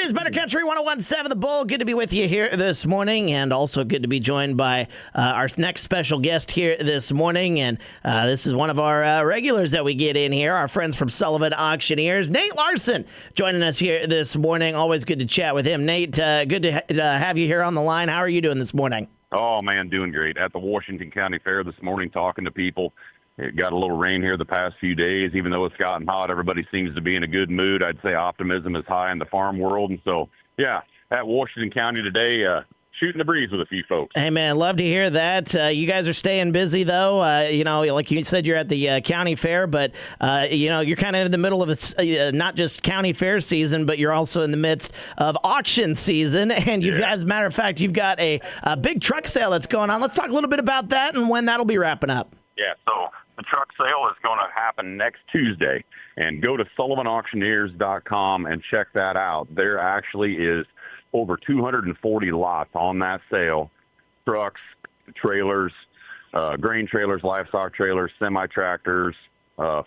is Better Country 101.7 The Bull. Good to be with you here this morning, and also good to be joined by our next special guest here this morning. And this is one of our regulars that we get in here, our friends from Sullivan Auctioneers, Nate Larson, joining us here this morning. Always good to chat with him. Nate, good to have you here on the line. How are you doing this morning? Oh, man, doing great. At the Washington County Fair this morning, talking to people. It got a little rain here the past few days. Even though it's gotten hot, everybody seems to be in a good mood. I'd say optimism is high in the farm world. And so, yeah, at Washington County today, shooting the breeze with a few folks. Hey, man, love to hear that. You guys are staying busy, though. Like you said, you're at the county fair, but, you're kind of in the middle of not just county fair season, but you're also in the midst of auction season. And as a matter of fact, you've got a big truck sale that's going on. Let's talk a little bit about that and when that'll be wrapping up. Yeah, so the truck sale is going to happen next Tuesday. And go to SullivanAuctioneers.com and check that out. There actually is over 240 lots on that sale. Trucks, trailers, grain trailers, livestock trailers, semi-tractors,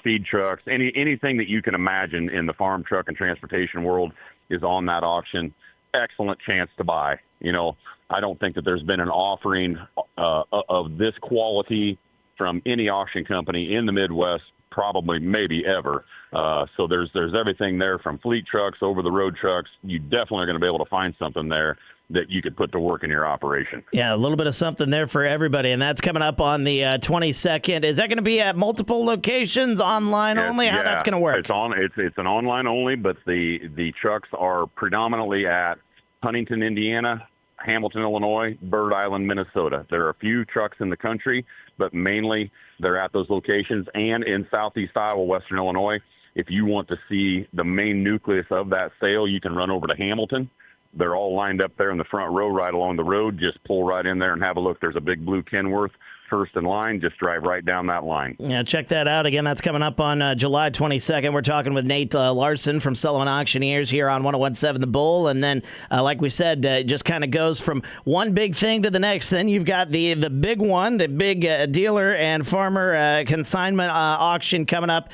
feed trucks, anything that you can imagine in the farm truck and transportation world is on that auction. Excellent chance to buy. I don't think that there's been an offering of this quality from any auction company in the Midwest, probably maybe ever. So there's everything there from fleet trucks, over-the-road trucks. You definitely are going to be able to find something there that you could put to work in your operation. Yeah, a little bit of something there for everybody, and that's coming up on the 22nd. Is that going to be at multiple locations, online only? How that's going to work? It's an online only, but the trucks are predominantly at Huntington, Indiana, Hamilton, Illinois, Bird Island, Minnesota. There are a few trucks in the country, but mainly they're at those locations, and in Southeast Iowa, Western Illinois. If you want to see the main nucleus of that sale, you can run over to Hamilton. They're all lined up there in the front row right along the road. Just pull right in there and have a look. There's a big blue Kenworth first in line. Just drive right down that line. Yeah, check that out. Again, that's coming up on July 22nd. We're talking with Nate Larson from Sullivan Auctioneers here on 101.7 The Bull. And then, like we said, it just kind of goes from one big thing to the next. Then you've got the big one, the big dealer and farmer consignment auction coming up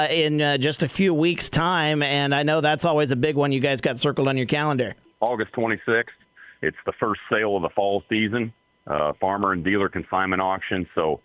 in just a few weeks' time. And I know that's always a big one you guys got circled on your calendar. August 26th. It's the first sale of the fall season. Farmer and dealer consignment auction. So,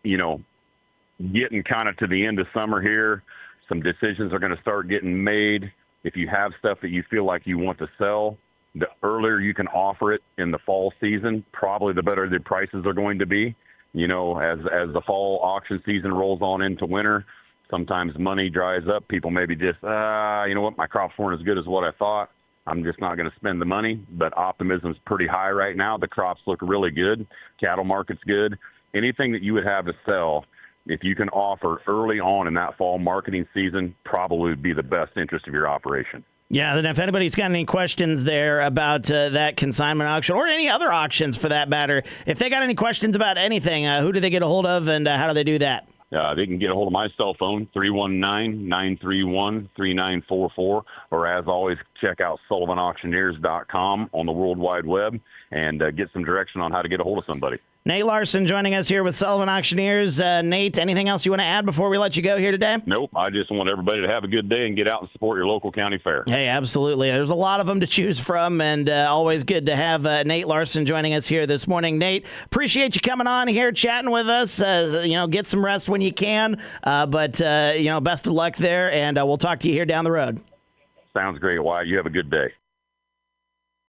getting kind of to the end of summer here, some decisions are going to start getting made. If you have stuff that you feel like you want to sell, the earlier you can offer it in the fall season, probably the better the prices are going to be. As the fall auction season rolls on into winter, sometimes money dries up. People maybe just, my crops weren't as good as what I thought. I'm just not going to spend the money, but optimism's pretty high right now. The crops look really good. Cattle market's good. Anything that you would have to sell, if you can offer early on in that fall marketing season, probably would be the best interest of your operation. Yeah, then if anybody's got any questions there about that consignment auction or any other auctions for that matter, if they got any questions about anything, who do they get a hold of and how do they do that? They can get a hold of my cell phone, 319-931-3944, or as always, check out SullivanAuctioneers.com on the World Wide Web and get some direction on how to get a hold of somebody. Nate Larson joining us here with Sullivan Auctioneers. Nate, anything else you want to add before we let you go here today? Nope. I just want everybody to have a good day and get out and support your local county fair. Hey, absolutely. There's a lot of them to choose from, and always good to have Nate Larson joining us here this morning. Nate, appreciate you coming on here, chatting with us. Get some rest when you can, but best of luck there, and we'll talk to you here down the road. Sounds great, Wyatt. You have a good day.